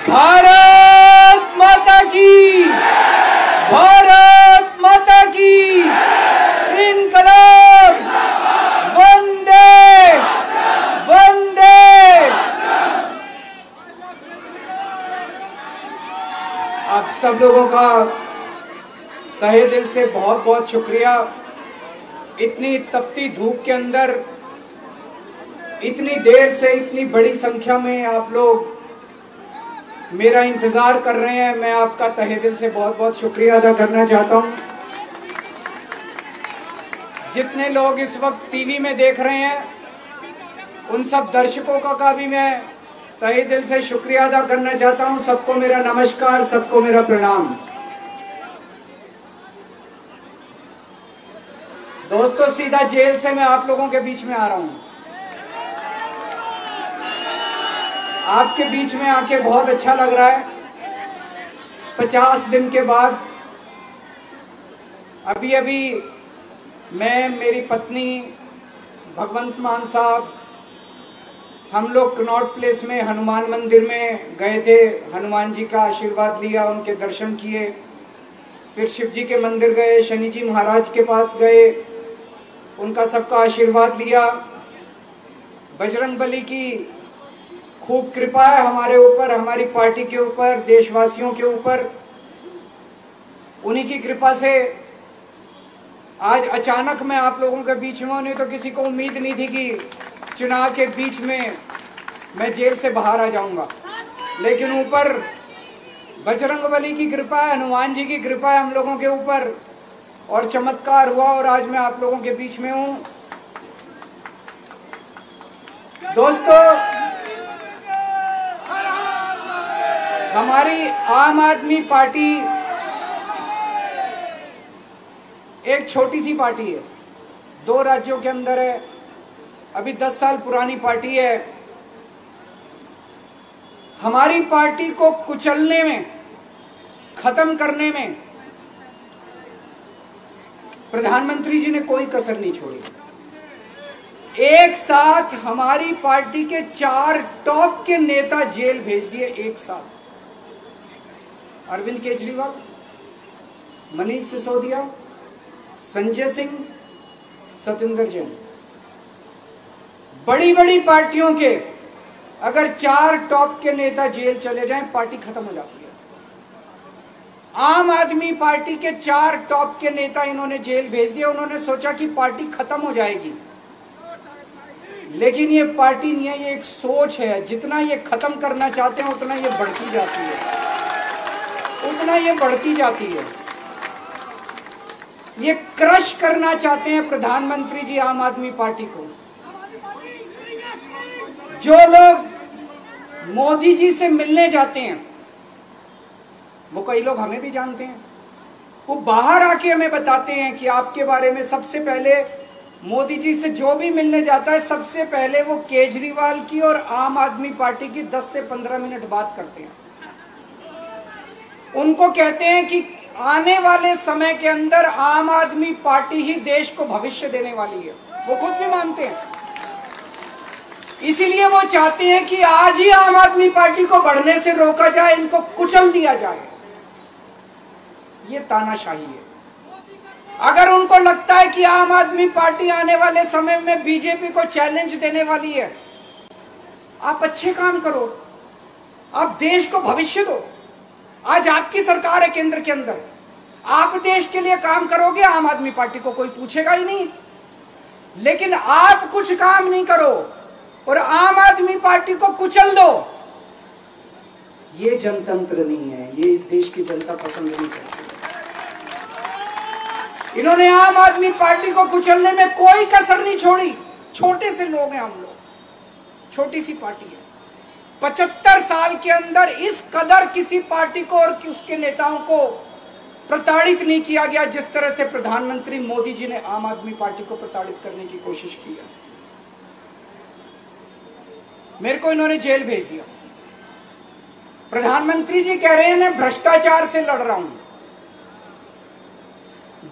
भारत माता की, भारत माता की, इनकलाब, वंदे वंदे। आप सब लोगों का तहे दिल से बहुत बहुत शुक्रिया। इतनी तपती धूप के अंदर इतनी देर से इतनी बड़ी संख्या में आप लोग मेरा इंतजार कर रहे हैं। मैं आपका तहे दिल से बहुत बहुत शुक्रिया अदा करना चाहता हूं। जितने लोग इस वक्त टीवी में देख रहे हैं उन सब दर्शकों का भी मैं तहे दिल से शुक्रिया अदा करना चाहता हूं। सबको मेरा नमस्कार, सबको मेरा प्रणाम। दोस्तों, सीधा जेल से मैं आप लोगों के बीच में आ रहा हूं। आपके बीच में आके बहुत अच्छा लग रहा है। 50 दिन के बाद अभी मैं, मेरी पत्नी भगवंत मान साहब, हम लोग कनॉट प्लेस में हनुमान मंदिर में गए थे। हनुमान जी का आशीर्वाद लिया, उनके दर्शन किए। फिर शिव जी के मंदिर गए, शनि जी महाराज के पास गए, उनका सबका आशीर्वाद लिया। बजरंग बली की खूब कृपा है हमारे ऊपर, हमारी पार्टी के ऊपर, देशवासियों के ऊपर। उन्हीं की कृपा से आज अचानक मैं आप लोगों के बीच में हूं। नहीं तो किसी को उम्मीद नहीं थी कि चुनाव के बीच में मैं जेल से बाहर आ जाऊंगा। लेकिन ऊपर बजरंग बली की कृपा है, हनुमान जी की कृपा है हम लोगों के ऊपर, और चमत्कार हुआ और आज मैं आप लोगों के बीच में हूं। दोस्तों, हमारी आम आदमी पार्टी एक छोटी सी पार्टी है, 2 राज्यों के अंदर है, अभी 10 साल पुरानी पार्टी है। हमारी पार्टी को कुचलने में, खत्म करने में प्रधानमंत्री जी ने कोई कसर नहीं छोड़ी। एक साथ हमारी पार्टी के 4 टॉप के नेता जेल भेज दिए एक साथ। अरविंद केजरीवाल, मनीष सिसोदिया, संजय सिंह, सतिंदर जैन। बड़ी बड़ी पार्टियों के अगर 4 टॉप के नेता जेल चले जाएं, पार्टी खत्म हो जाती है। आम आदमी पार्टी के 4 टॉप के नेता इन्होंने जेल भेज दिया। उन्होंने सोचा कि पार्टी खत्म हो जाएगी, लेकिन ये पार्टी नहीं है, ये एक सोच है। जितना ये खत्म करना चाहते हैं उतना ये बढ़ती जाती है, उतना ये बढ़ती जाती है। ये क्रश करना चाहते हैं प्रधानमंत्री जी आम आदमी पार्टी को। जो लोग मोदी जी से मिलने जाते हैं, वो कई लोग हमें भी जानते हैं, वो बाहर आके हमें बताते हैं कि आपके बारे में सबसे पहले मोदी जी से जो भी मिलने जाता है, सबसे पहले वो केजरीवाल की और आम आदमी पार्टी की 10 से 15 मिनट बात करते हैं। उनको कहते हैं कि आने वाले समय के अंदर आम आदमी पार्टी ही देश को भविष्य देने वाली है। वो खुद भी मानते हैं। इसीलिए वो चाहते हैं कि आज ही आम आदमी पार्टी को बढ़ने से रोका जाए, इनको कुचल दिया जाए। ये तानाशाही है। अगर उनको लगता है कि आम आदमी पार्टी आने वाले समय में बीजेपी को चैलेंज देने वाली है, आप अच्छे काम करो, आप देश को भविष्य दो। आज आपकी सरकार है केंद्र के अंदर, आप देश के लिए काम करोगे, आम आदमी पार्टी को कोई पूछेगा ही नहीं। लेकिन आप कुछ काम नहीं करो और आम आदमी पार्टी को कुचल दो, ये जनतंत्र नहीं है, ये इस देश की जनता पसंद नहीं करती। इन्होंने आम आदमी पार्टी को कुचलने में कोई कसर नहीं छोड़ी। छोटे से लोग हैं हम लोग, छोटी सी पार्टी है। 75 साल के अंदर इस कदर किसी पार्टी को और उसके नेताओं को प्रताड़ित नहीं किया गया जिस तरह से प्रधानमंत्री मोदी जी ने आम आदमी पार्टी को प्रताड़ित करने की कोशिश की है। मेरे को इन्होंने जेल भेज दिया। प्रधानमंत्री जी कह रहे हैं मैं भ्रष्टाचार से लड़ रहा हूं।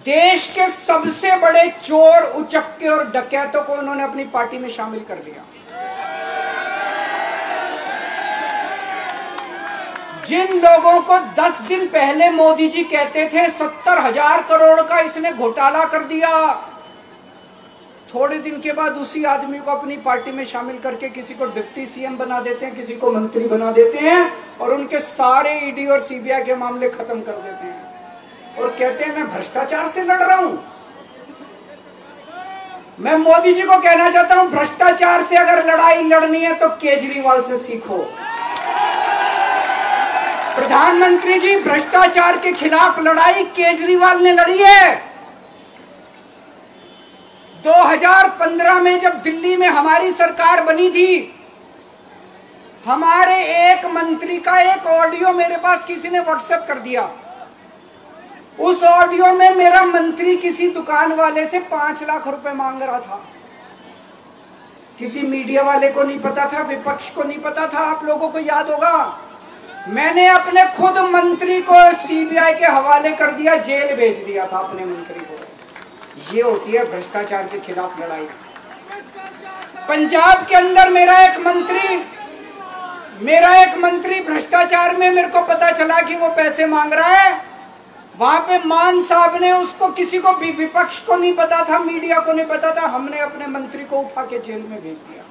देश के सबसे बड़े चोर, उचक्के और डकैतों को उन्होंने अपनी पार्टी में शामिल कर लिया। जिन लोगों को 10 दिन पहले मोदी जी कहते थे 70,000 करोड़ का इसने घोटाला कर दिया, थोड़े दिन के बाद उसी आदमी को अपनी पार्टी में शामिल करके किसी को डिप्टी सीएम बना देते हैं, किसी को मंत्री बना देते हैं और उनके सारे ईडी और सीबीआई के मामले खत्म कर देते हैं और कहते हैं मैं भ्रष्टाचार से लड़ रहा हूं। मैं मोदी जी को कहना चाहता हूं, भ्रष्टाचार से अगर लड़ाई लड़नी है तो केजरीवाल से सीखो। प्रधानमंत्री जी, भ्रष्टाचार के खिलाफ लड़ाई केजरीवाल ने लड़ी है। 2015 में जब दिल्ली में हमारी सरकार बनी थी, हमारे एक मंत्री का एक ऑडियो मेरे पास किसी ने व्हाट्सएप कर दिया। उस ऑडियो में मेरा मंत्री किसी दुकान वाले से 5 लाख रुपए मांग रहा था। किसी मीडिया वाले को नहीं पता था, विपक्ष को नहीं पता था। आप लोगों को याद होगा, मैंने अपने खुद मंत्री को सीबीआई के हवाले कर दिया, जेल भेज दिया था अपने मंत्री को। ये होती है भ्रष्टाचार के खिलाफ लड़ाई। पंजाब के अंदर मेरा एक मंत्री भ्रष्टाचार में, मेरे को पता चला कि वो पैसे मांग रहा है। वहां पे मान साहब ने उसको, किसी को भी, विपक्ष को नहीं पता था, मीडिया को नहीं पता था, हमने अपने मंत्री को उठा के जेल में भेज दिया।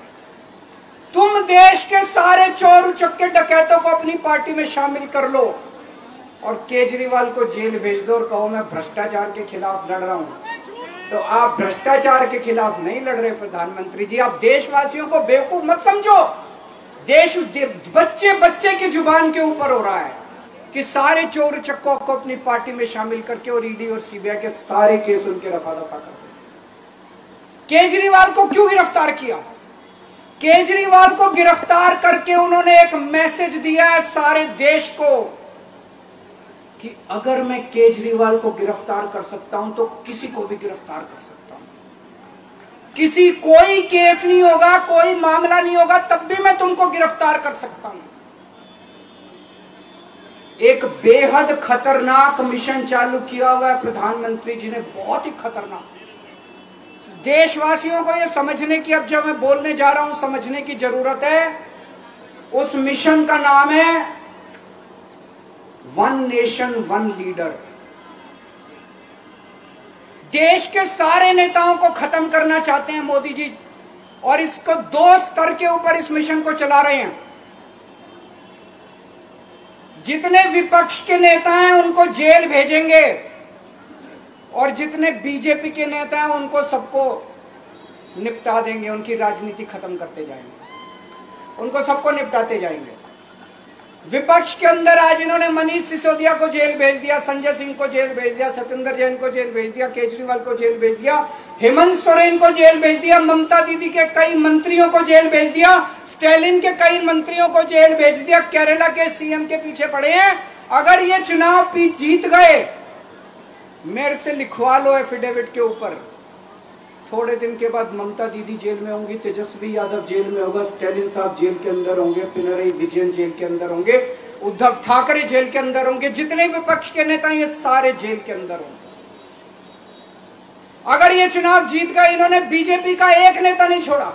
तुम देश के सारे चोर उचक्के डकैतों को अपनी पार्टी में शामिल कर लो और केजरीवाल को जेल भेज दो और कहो मैं भ्रष्टाचार के खिलाफ लड़ रहा हूं। तो आप भ्रष्टाचार के खिलाफ नहीं लड़ रहे प्रधानमंत्री जी। आप देशवासियों को बेवकूफ मत समझो। देश बच्चे बच्चे की जुबान के ऊपर हो रहा है कि सारे चोर चक्कों को अपनी पार्टी में शामिल करके और ईडी और सीबीआई के सारे केस उनके रफा दफा कर दो। केजरीवाल को क्यों गिरफ्तार किया? केजरीवाल को गिरफ्तार करके उन्होंने एक मैसेज दिया है सारे देश को कि अगर मैं केजरीवाल को गिरफ्तार कर सकता हूं तो किसी को भी गिरफ्तार कर सकता हूं। कोई केस नहीं होगा, कोई मामला नहीं होगा, तब भी मैं तुमको गिरफ्तार कर सकता हूं। एक बेहद खतरनाक मिशन चालू किया हुआ है प्रधानमंत्री जी ने, बहुत ही खतरनाक। देशवासियों को यह समझने की, अब जब मैं बोलने जा रहा हूं, समझने की जरूरत है। उस मिशन का नाम है वन नेशन वन लीडर। देश के सारे नेताओं को खत्म करना चाहते हैं मोदी जी और इसको 2 स्तर के ऊपर इस मिशन को चला रहे हैं। जितने विपक्ष के नेता हैं उनको जेल भेजेंगे और जितने बीजेपी के नेता हैं उनको सबको निपटा देंगे, उनकी राजनीति खत्म करते जाएंगे, उनको सबको निपटाते जाएंगे। विपक्ष के अंदर आज इन्होंने मनीष सिसोदिया को जेल भेज दिया, संजय सिंह को जेल भेज दिया, सत्येंद्र जैन को जेल भेज दिया, केजरीवाल को जेल भेज दिया, हेमंत सोरेन को जेल भेज दिया, ममता दीदी के कई मंत्रियों को जेल भेज दिया, स्टालिन के कई मंत्रियों को जेल भेज दिया, केरला के सीएम के पीछे पड़े हैं। अगर ये चुनाव जीत गए, मेरे से लिखवा लो एफिडेविट के ऊपर, थोड़े दिन के बाद ममता दीदी जेल में होंगी, तेजस्वी यादव जेल में होगा, स्टालिन साहब जेल के अंदर होंगे, पिनरई विजयन जेल के अंदर होंगे, उद्धव ठाकरे जेल के अंदर होंगे, जितने विपक्ष के नेता ये सारे जेल के अंदर होंगे। अगर ये चुनाव जीत गए, इन्होंने बीजेपी का एक नेता नहीं छोड़ा।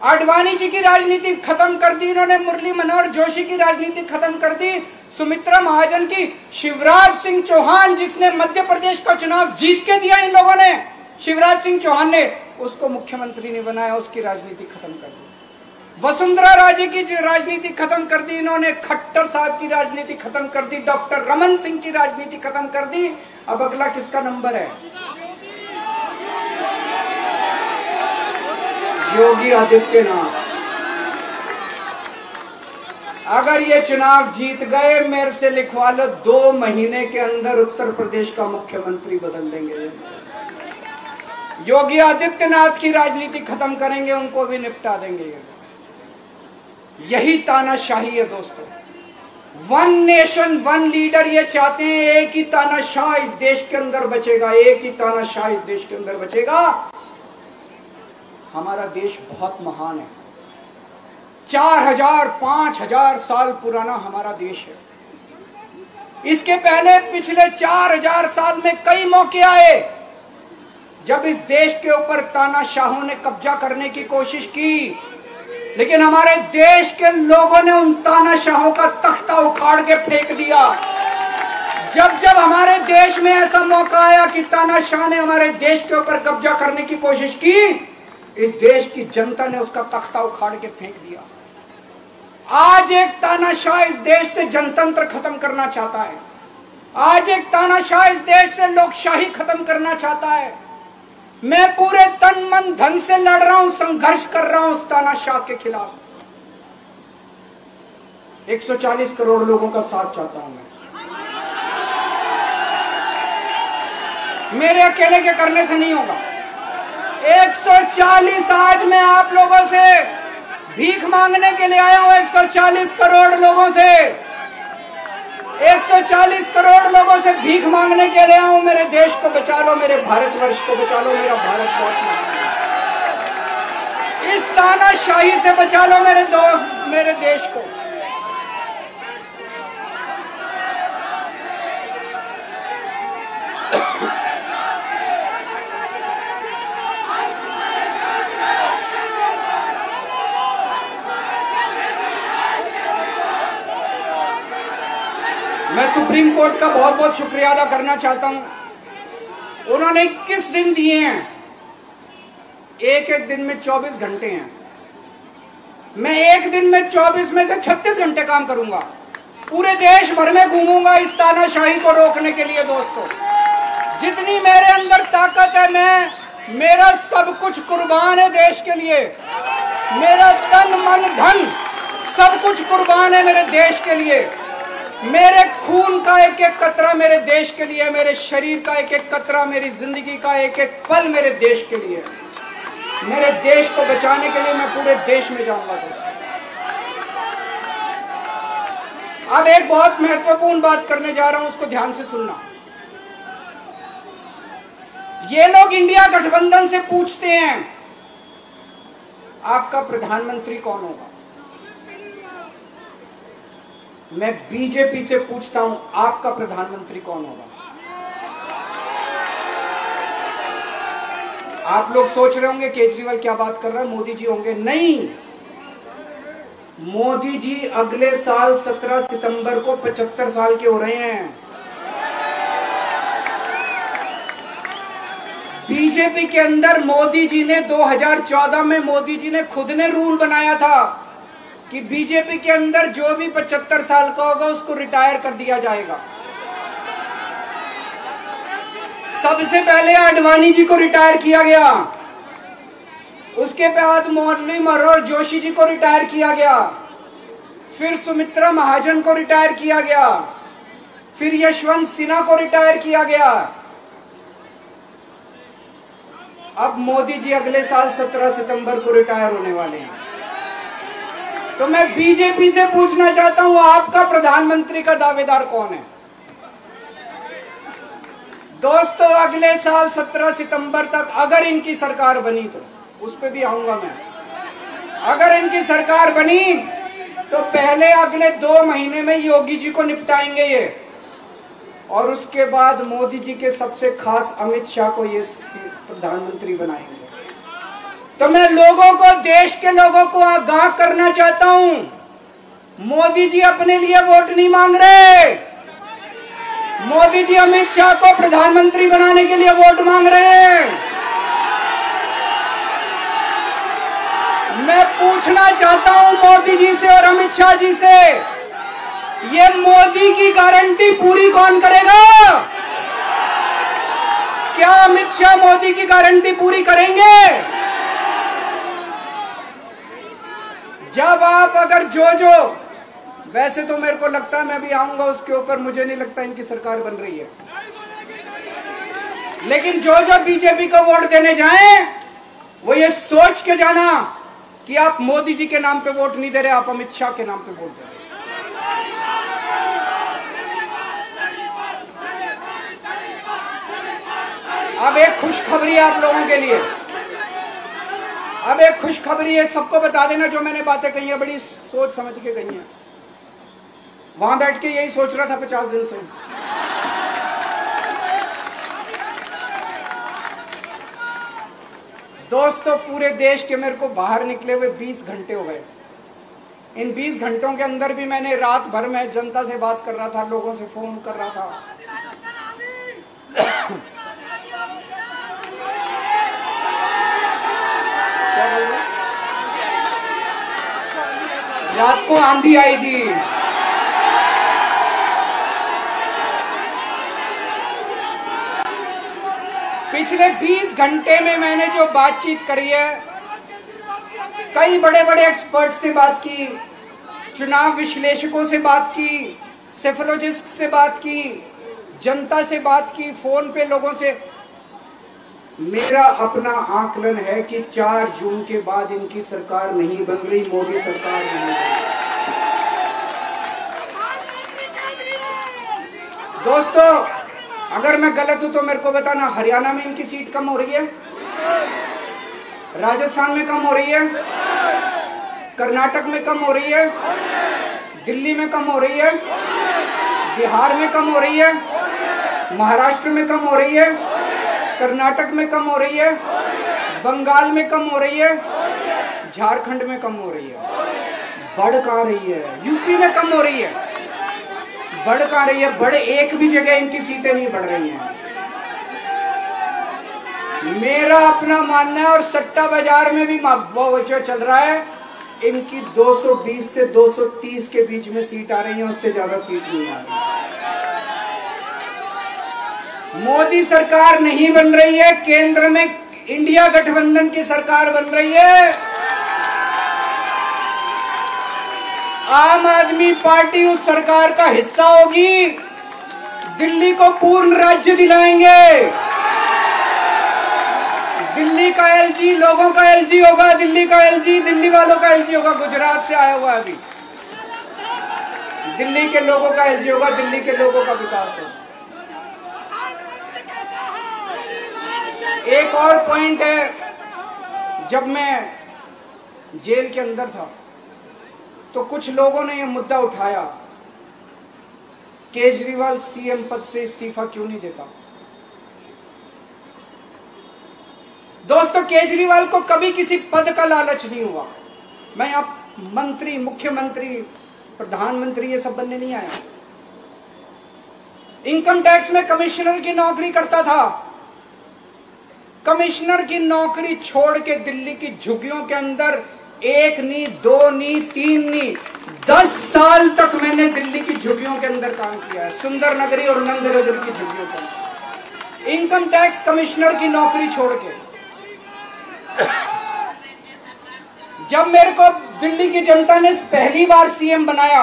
आडवाणी जी की राजनीति खत्म कर दी इन्होंने, मुरली मनोहर जोशी की राजनीति खत्म कर दी, सुमित्रा महाजन की, शिवराज सिंह चौहान जिसने मध्य प्रदेश का चुनाव जीत के दिया, इन लोगों ने, शिवराज सिंह चौहान ने उसको मुख्यमंत्री नहीं बनाया, उसकी राजनीति खत्म कर दी। वसुंधरा राजे की राजनीति खत्म कर दी इन्होंने, खट्टर साहब की राजनीति खत्म कर दी, डॉक्टर रमन सिंह की राजनीति खत्म कर दी। अब अगला किसका नंबर है? योगी आदित्यनाथ। अगर ये चुनाव जीत गए, मेरे से लिखवा लो, 2 महीने के अंदर उत्तर प्रदेश का मुख्यमंत्री बदल देंगे। योगी आदित्यनाथ की राजनीति खत्म करेंगे, उनको भी निपटा देंगे। यही तानाशाही है दोस्तों। वन नेशन वन लीडर ये चाहते हैं, एक ही तानाशाह इस देश के अंदर बचेगा, एक ही तानाशाह इस देश के अंदर बचेगा। हमारा देश बहुत महान है, 4000 5000 साल पुराना हमारा देश है। इसके पहले पिछले 4000 साल में कई मौके आए जब इस देश के ऊपर तानाशाहों ने कब्जा करने की कोशिश की। लेकिन हमारे देश के लोगों ने उन तानाशाहों का तख्ता उखाड़ के फेंक दिया। जब जब हमारे देश में ऐसा मौका आया कि तानाशाह ने हमारे देश के ऊपर कब्जा करने की कोशिश की, इस देश की जनता ने उसका तख्ता उखाड़ के फेंक दिया। आज एक तानाशाह इस देश से जनतंत्र खत्म करना चाहता है। आज एक तानाशाह इस देश से लोकशाही खत्म करना चाहता है। मैं पूरे तन मन धन से लड़ रहा हूं, संघर्ष कर रहा हूं उस तानाशाह के खिलाफ। 140 करोड़ लोगों का साथ चाहता हूं मैं। मेरे अकेले के करने से नहीं होगा। 140 आज मैं आप लोगों से भीख मांगने के लिए आया हूं। 140 करोड़ लोगों से 140 करोड़ लोगों से भीख मांगने के लिए आया हूं। मेरे देश को बचा लो, मेरे भारतवर्ष को बचा लो, मेरा भारत बहुत महान है। इस तानाशाही से बचा लो मेरे दोस्त, मेरे देश को। मैं सुप्रीम कोर्ट का बहुत बहुत शुक्रिया अदा करना चाहता हूं। उन्होंने 21 दिन दिए हैं, एक एक दिन में 24 घंटे हैं। मैं एक दिन में 24 में से 36 घंटे काम करूंगा। पूरे देश भर में घूमूंगा इस तानाशाही को रोकने के लिए। दोस्तों, जितनी मेरे अंदर ताकत है, मेरा सब कुछ कुर्बान है देश के लिए। मेरा तन मन धन सब कुछ कुर्बान है मेरे देश के लिए। मेरे खून का एक एक कतरा मेरे देश के लिए, मेरे शरीर का एक एक कतरा, मेरी जिंदगी का एक एक पल मेरे देश के लिए। मेरे देश को बचाने के लिए मैं पूरे देश में जाऊंगा। दोस्तों, अब एक बहुत महत्वपूर्ण बात करने जा रहा हूं, उसको ध्यान से सुनना। ये लोग इंडिया गठबंधन से पूछते हैं आपका प्रधानमंत्री कौन होगा। मैं बीजेपी से पूछता हूं आपका प्रधानमंत्री कौन होगा। आप लोग सोच रहे होंगे केजरीवाल क्या बात कर रहा है, मोदी जी होंगे। नहीं, मोदी जी अगले साल 17 सितंबर को 75 साल के हो रहे हैं। बीजेपी के अंदर मोदी जी ने 2014 में मोदी जी ने खुद ने रूल बनाया था कि बीजेपी के अंदर जो भी 75 साल का होगा उसको रिटायर कर दिया जाएगा। सबसे पहले आडवाणी जी को रिटायर किया गया, उसके बाद मुरली मनोहर जोशी जी को रिटायर किया गया, फिर सुमित्रा महाजन को रिटायर किया गया, फिर यशवंत सिन्हा को रिटायर किया गया। अब मोदी जी अगले साल 17 सितंबर को रिटायर होने वाले हैं। तो मैं बीजेपी से पूछना चाहता हूं आपका प्रधानमंत्री का दावेदार कौन है। दोस्तों, अगले साल 17 सितंबर तक अगर इनकी सरकार बनी, तो उस पर भी आऊंगा मैं। अगर इनकी सरकार बनी तो पहले अगले 2 महीने में योगी जी को निपटाएंगे ये, और उसके बाद मोदी जी के सबसे खास अमित शाह को ये प्रधानमंत्री बनाएंगे। तो मैं लोगों को, देश के लोगों को आगाह करना चाहता हूं, मोदी जी अपने लिए वोट नहीं मांग रहे। मोदी जी अमित शाह को प्रधानमंत्री बनाने के लिए वोट मांग रहे हैं। मैं पूछना चाहता हूं मोदी जी से और अमित शाह जी से, ये मोदी की गारंटी पूरी कौन करेगा? क्या अमित शाह मोदी की गारंटी पूरी करेंगे? जब आप अगर जो वैसे तो मेरे को लगता है मैं भी आऊंगा उसके ऊपर, मुझे नहीं लगता इनकी सरकार बन रही है, लेकिन जो बीजेपी को वोट देने जाएं वो ये सोच के जाना कि आप मोदी जी के नाम पे वोट नहीं दे रहे, आप अमित शाह के नाम पे वोट दे रहे। अब एक खुशखबरी आप लोगों के लिए, अब एक खुशखबरी है, सबको बता देना जो मैंने बातें कही है बड़ी सोच समझ के कही है। वहां बैठ के यही सोच रहा था 50 दिन से। दोस्तों, पूरे देश के मेरे को बाहर निकले हुए 20 घंटे हो गए। इन 20 घंटों के अंदर भी मैंने रात भर में जनता से बात कर रहा था, लोगों से फोन कर रहा था। रात को आंधी आई थी, पिछले 20 घंटे में मैंने जो बातचीत करी है, कई बड़े बड़े एक्सपर्ट से बात की, चुनाव विश्लेषकों से बात की, सेफोलॉजिस्ट से बात की, जनता से बात की, फोन पे लोगों से। मेरा अपना आकलन है कि 4 जून के बाद इनकी सरकार नहीं बन रही, मोदी सरकार नहीं बन रही। दोस्तों, अगर मैं गलत हूं तो मेरे को बताना। हरियाणा में इनकी सीट कम हो रही है, राजस्थान में कम हो रही है, कर्नाटक में कम हो रही है, दिल्ली में कम हो रही है, बिहार में कम हो रही है, महाराष्ट्र में कम हो रही है, कर्नाटक में कम हो रही है, बंगाल में कम हो रही है, झारखंड में कम हो रही है। बढ़ कहां रही है? यूपी में कम हो रही है, बढ़ कहां रही है? बड़े एक भी जगह इनकी सीटें नहीं बढ़ रही हैं। मेरा अपना मानना है, और सट्टा बाजार में भी जो चल रहा है, इनकी 220 से 230 के बीच में सीट आ रही है, उससे ज्यादा सीट नहीं आ रही। मोदी सरकार नहीं बन रही है, केंद्र में इंडिया गठबंधन की सरकार बन रही है। आम आदमी पार्टी उस सरकार का हिस्सा होगी। दिल्ली को पूर्ण राज्य दिलाएंगे। दिल्ली का एलजी लोगों का एलजी होगा, दिल्ली का एलजी दिल्ली वालों का एलजी होगा। गुजरात से आया हुआ है अभी, दिल्ली के लोगों का एलजी होगा, दिल्ली के लोगों का विकास होगा। एक और पॉइंट है, जब मैं जेल के अंदर था तो कुछ लोगों ने यह मुद्दा उठाया, केजरीवाल सीएम पद से इस्तीफा क्यों नहीं देता। दोस्तों, केजरीवाल को कभी किसी पद का लालच नहीं हुआ। मैं यहां मंत्री, मुख्यमंत्री, प्रधानमंत्री ये सब बनने नहीं आया। इनकम टैक्स में कमिश्नर की नौकरी करता था। कमिश्नर की नौकरी छोड़ के दिल्ली की झुग्गियों के अंदर 1 नहीं, 2 नहीं, 3 नहीं, 10 साल तक मैंने दिल्ली की झुग्गियों के अंदर काम किया है, सुंदर नगरी और नंदनगर की झुग्गियों के अंदर। इनकम टैक्स कमिश्नर की नौकरी छोड़ के जब मेरे को दिल्ली की जनता ने पहली बार सीएम बनाया,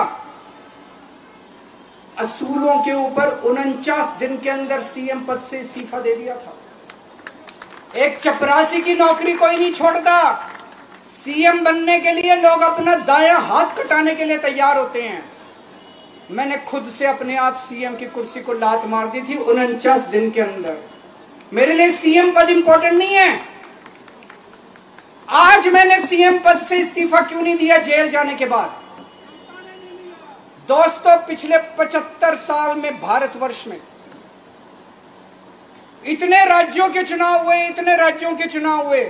असूलों के ऊपर 49 दिन के अंदर सीएम पद से इस्तीफा दे दिया था। एक चपरासी की नौकरी कोई नहीं छोड़ता। सीएम बनने के लिए लोग अपना दायां हाथ कटाने के लिए तैयार होते हैं। मैंने खुद से अपने आप सीएम की कुर्सी को लात मार दी थी 49 दिन के अंदर। मेरे लिए सीएम पद इंपॉर्टेंट नहीं है। आज मैंने सीएम पद से इस्तीफा क्यों नहीं दिया जेल जाने के बाद? दोस्तों, पिछले 75 साल में भारतवर्ष में इतने राज्यों के चुनाव हुए, इतने राज्यों के चुनाव हुए,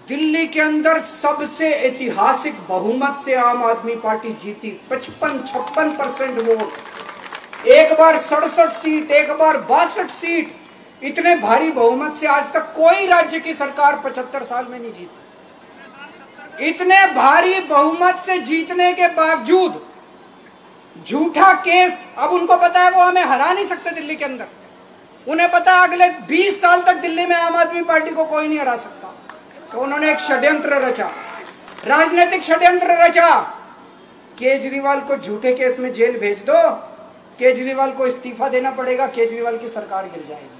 दिल्ली के अंदर सबसे ऐतिहासिक बहुमत से आम आदमी पार्टी जीती। 55-56% वोट, एक बार 67 सीट, एक बार 62 सीट। इतने भारी बहुमत से आज तक कोई राज्य की सरकार 75 साल में नहीं जीती। इतने भारी बहुमत से जीतने के बावजूद झूठा केस, अब उनको पता है वो हमें हरा नहीं सकते दिल्ली के अंदर। उन्हें पता है अगले 20 साल तक दिल्ली में आम आदमी पार्टी को कोई नहीं हरा सकता। तो उन्होंने एक षड्यंत्र रचा, राजनीतिक षड्यंत्र रचा। केजरीवाल को झूठे केस में जेल भेज दो, केजरीवाल को इस्तीफा देना पड़ेगा, केजरीवाल की सरकार गिर जाएगी।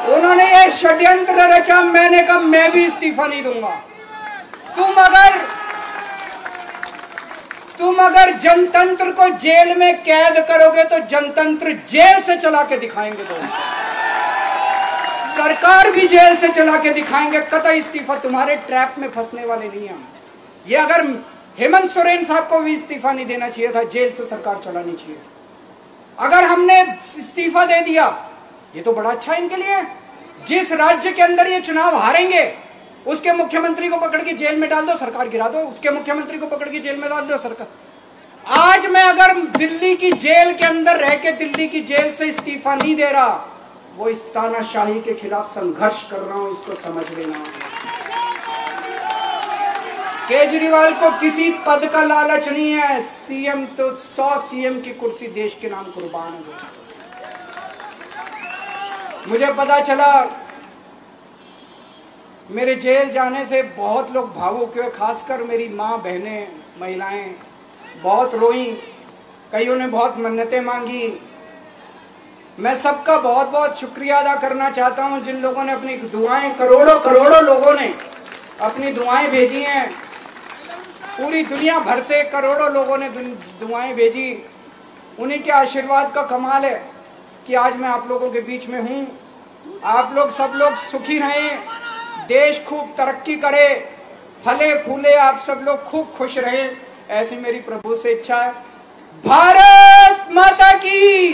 उन्होंने ये षड्यंत्र रचा। मैंने कहा मैं भी इस्तीफा नहीं दूंगा। तुम अगर जनतंत्र को जेल में कैद करोगे तो जनतंत्र जेल से चला के दिखाएंगे। दोस्तों, सरकार भी जेल से चला के दिखाएंगे। कतई इस्तीफा, तुम्हारे ट्रैप में फंसने वाले नहीं हम। ये अगर हेमंत सोरेन साहब को भी इस्तीफा नहीं देना चाहिए था, जेल से सरकार चलानी चाहिए। अगर हमने इस्तीफा दे दिया, ये तो बड़ा अच्छा इनके लिए। जिस राज्य के अंदर ये चुनाव हारेंगे उसके मुख्यमंत्री को पकड़ के जेल में डाल दो, सरकार गिरा दो। उसके मुख्यमंत्री को पकड़ के जेल में डाल दो, सरकार। आज मैं अगर दिल्ली की जेल के अंदर रह के दिल्ली की जेल से इस्तीफा नहीं दे रहा, वो इस तानाशाही के खिलाफ संघर्ष कर रहा हूं, इसको समझ लेना। केजरीवाल को किसी पद का लालच नहीं है। सीएम तो 100 सीएम की कुर्सी देश के नाम कुर्बान है। मुझे पता चला मेरे जेल जाने से बहुत लोग भावुक हुए, खासकर मेरी माँ, बहनें, महिलाएं बहुत रोई, कईयों ने बहुत मन्नतें मांगी। मैं सबका बहुत बहुत शुक्रिया अदा करना चाहता हूं जिन लोगों ने अपनी दुआएं, करोड़ों लोगों ने अपनी दुआएं भेजी हैं। पूरी दुनिया भर से करोड़ों लोगों ने दुआएं भेजी। उन्हीं के आशीर्वाद का कमाल है कि आज मैं आप लोगों के बीच में हूं। आप लोग सब लोग सुखी रहें, देश खूब तरक्की करे, फले फूले, आप सब लोग खूब खुश रहें, ऐसी मेरी प्रभु से इच्छा है। भारत माता की।